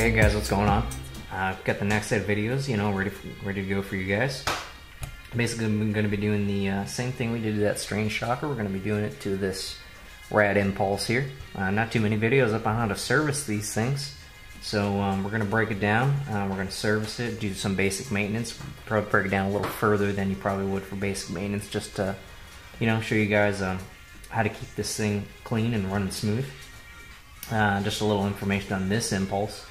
Alright, hey guys, what's going on? I've got the next set of videos, ready to go for you guys. Basically, I'm going to be doing the same thing we did to that strange shocker. We're going to be doing it to this rad impulse here. Not too many videos up on how to service these things. So we're going to break it down, we're going to service it, do some basic maintenance, probably break it down a little further than you probably would for basic maintenance, just to, show you guys how to keep this thing clean and running smooth. Just a little information on this impulse.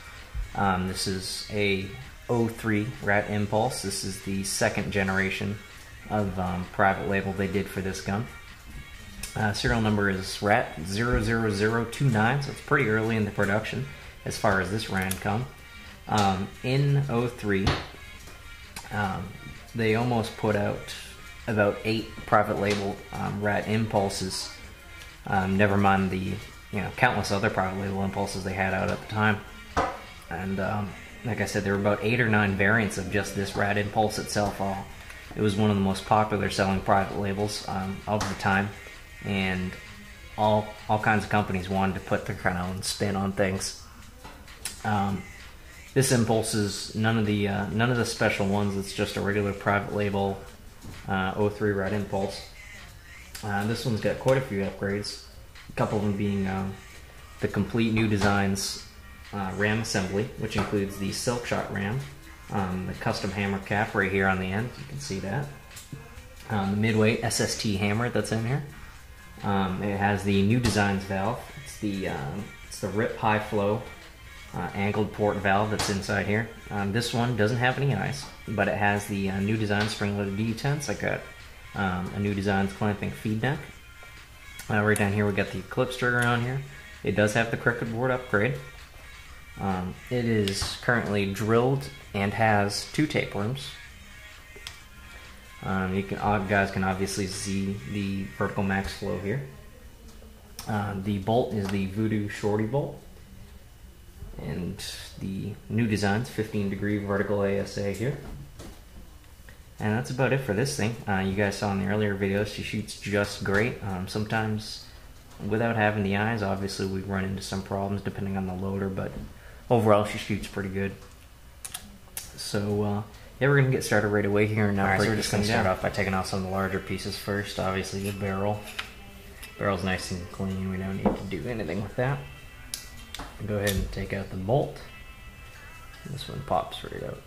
This is a 03 rat impulse. This is the second generation of private label they did for this gun. Serial number is rat 00029, so it's pretty early in the production as far as this ran come. In 03, they almost put out about 8 private label rat impulses, never mind the countless other private label impulses they had out at the time. And like I said, there were about 8 or 9 variants of just this rat impulse itself. It was one of the most popular selling private labels of the time, and all kinds of companies wanted to put their kind of own spin on things. This impulse is none of the special ones. It's just a regular private label 03 rat impulse. This one's got quite a few upgrades. A couple of them being the complete new designs ram assembly, which includes the silk shot ram, the custom hammer cap right here on the end, you can see that, the midway SST hammer that's in here. It has the new designs valve. It's the RIP high flow angled port valve that's inside here. This one doesn't have any eyes, but it has the new design spring-loaded detents. I got a new designs clamping feed neck. Right down here we got the Eclipse trigger on here. It does have the Crickret board upgrade. It is currently drilled and has 2 tapeworms. You guys can obviously see the vertical max flow here. The bolt is the VooDoo Shorty bolt, and the new designs 15-degree vertical ASA here. And that's about it for this thing. You guys saw in the earlier videos, she shoots just great. Sometimes without having the eyes, obviously we run into some problems depending on the loader, but overall she shoots pretty good. So yeah, we're going to get started right away here. Now, so we're just going to start off by taking off some of the larger pieces first. Obviously the barrel. Barrel's nice and clean. We don't need to do anything with that. Go ahead and take out the bolt. This one pops right out.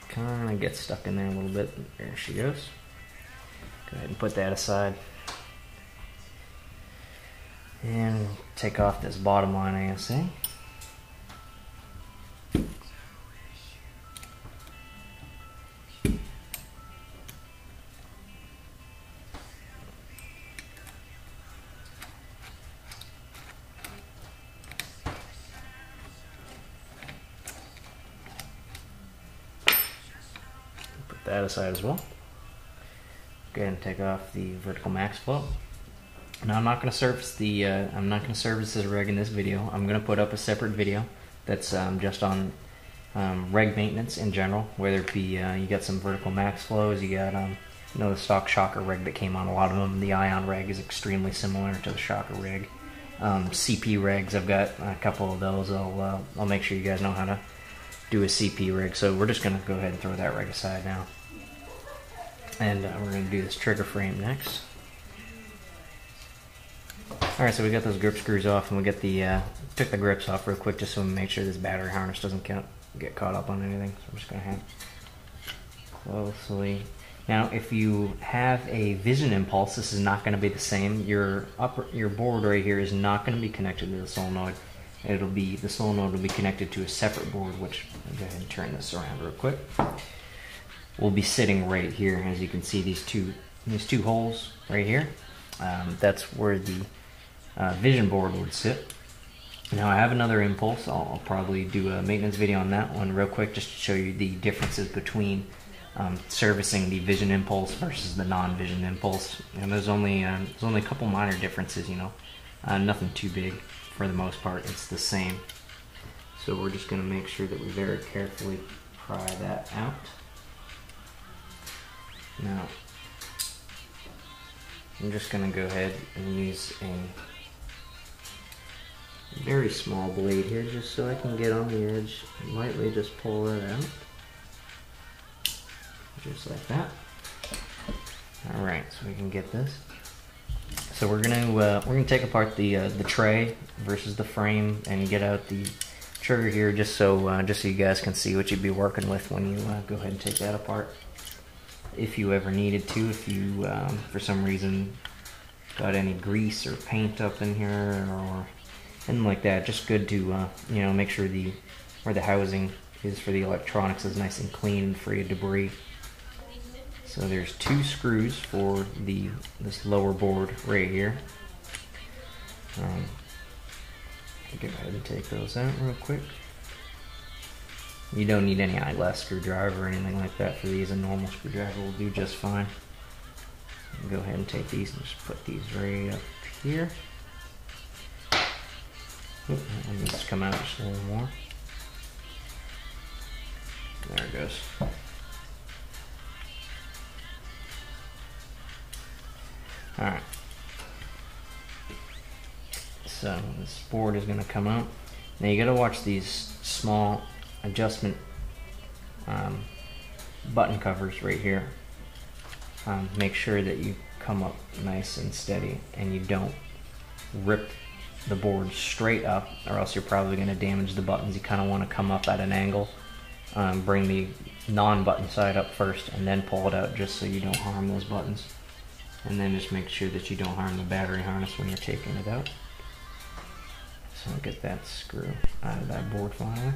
Kind of gets stuck in there a little bit. There she goes. Go ahead and put that aside. And take off this bottom line ASA. That aside as well. Go ahead and take off the vertical max flow. Now I'm not going to service this reg in this video. I'm going to put up a separate video that's just on reg maintenance in general, whether it be you got some vertical max flows, you got the stock shocker reg that came on. A lot of them, the ion reg is extremely similar to the shocker reg. CP regs, I've got a couple of those. I'll make sure you guys know how to do a CP rig. So we're just going to go ahead and throw that rig aside now. And we're going to do this trigger frame next. Alright, so we got those grip screws off, and we got took the grips off real quick just so we make sure this battery harness doesn't get caught up on anything. So I'm just going to have closely. Now, if you have a vision impulse, this is not going to be the same. Your board right here is not going to be connected to the solenoid. The solenoid will be connected to a separate board, which I'll go ahead and turn this around real quick. Will be sitting right here, as you can see, these two holes right here. That's where the vision board would sit. Now I have another impulse. I'll probably do a maintenance video on that one real quick, just to show you the differences between servicing the vision impulse versus the non-vision impulse. And there's only a couple minor differences, nothing too big. For the most part, it's the same. So we're just going to make sure that we very carefully pry that out. Now, I'm just going to go ahead and use very small blade here, just so I can get on the edge, lightly just pull that out. Just like that. Alright, so we can get this. So we're gonna take apart the tray versus the frame and get out the trigger here, just so you guys can see what you'd be working with when you go ahead and take that apart. If you ever needed to, if you for some reason got any grease or paint up in here or anything like that, just good to you know, make sure where the housing is for the electronics is nice and clean and free of debris. So there's 2 screws for this lower board right here. Go ahead and take those out real quick. You don't need any eyeglass screwdriver or anything like that for these. A normal screwdriver will do just fine. Go ahead and take these and just put these right up here. Oop, that needs to come out just a little more. There it goes. Alright, so this board is going to come out. Now you got to watch these small adjustment button covers right here. Make sure that you come up nice and steady and you don't rip the board straight up, or else you're probably going to damage the buttons. You kind of want to come up at an angle, bring the non-button side up first and then pull it out, just so you don't harm those buttons. And then just make sure that you don't harm the battery harness when you're taking it out. So I'll get that screw out of that board finally.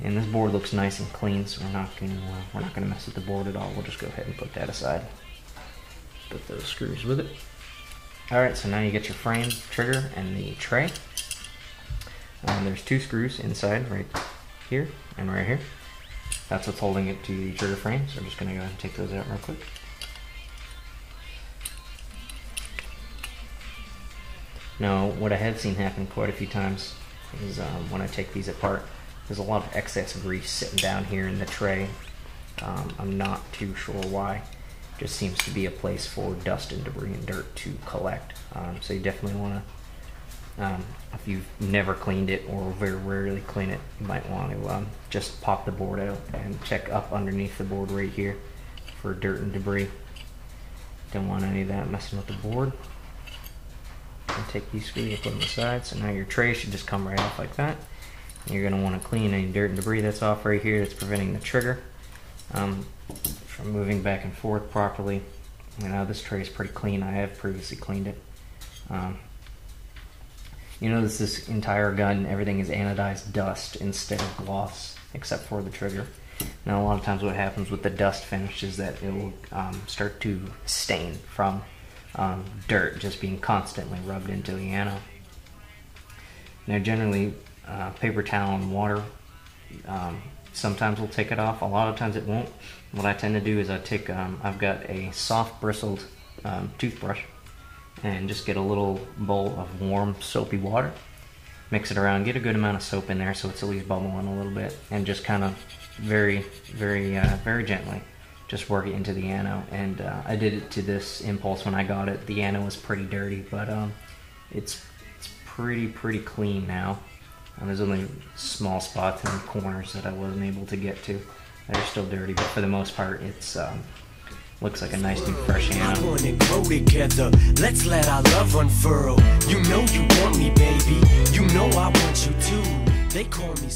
And this board looks nice and clean, so we're not gonna mess with the board at all. We'll just go ahead and put that aside. Put those screws with it. Alright, so now you get your frame, trigger, and the tray. There's 2 screws inside, right here and right here. That's what's holding it to the trigger frame, so I'm just gonna go ahead and take those out real quick. Now, what I have seen happen quite a few times is when I take these apart, there's a lot of excess grease sitting down here in the tray. I'm not too sure why. It just seems to be a place for dust and debris and dirt to collect. So you definitely want to, if you've never cleaned it or very rarely clean it, you might want to just pop the board out and check up underneath the board right here for dirt and debris. Don't want any of that messing with the board. And take these screws and put them aside. So now your tray should just come right off like that. And you're going to want to clean any dirt and debris that's off right here that's preventing the trigger from moving back and forth properly. You know, this tray is pretty clean. I have previously cleaned it. You notice this entire gun, everything is anodized dust instead of gloss, except for the trigger. Now, a lot of times what happens with the dust finish is that it will start to stain from dirt just being constantly rubbed into the anode. Now generally paper towel and water sometimes will take it off, a lot of times it won't. What I tend to do is I take, I've got a soft bristled toothbrush and just get a little bowl of warm soapy water, mix it around, get a good amount of soap in there so it's at least bubbling a little bit, and just kind of very gently just work it into the anode. And I did it to this Impulse when I got it. The anode was pretty dirty, but it's pretty clean now. There's only small spots in the corners that I wasn't able to get to. They're still dirty, but for the most part, it's looks like a nice new fresh anode. I wanna grow together. Let's let our love unfurl. You know you want me, baby. You know I want you too. They call me.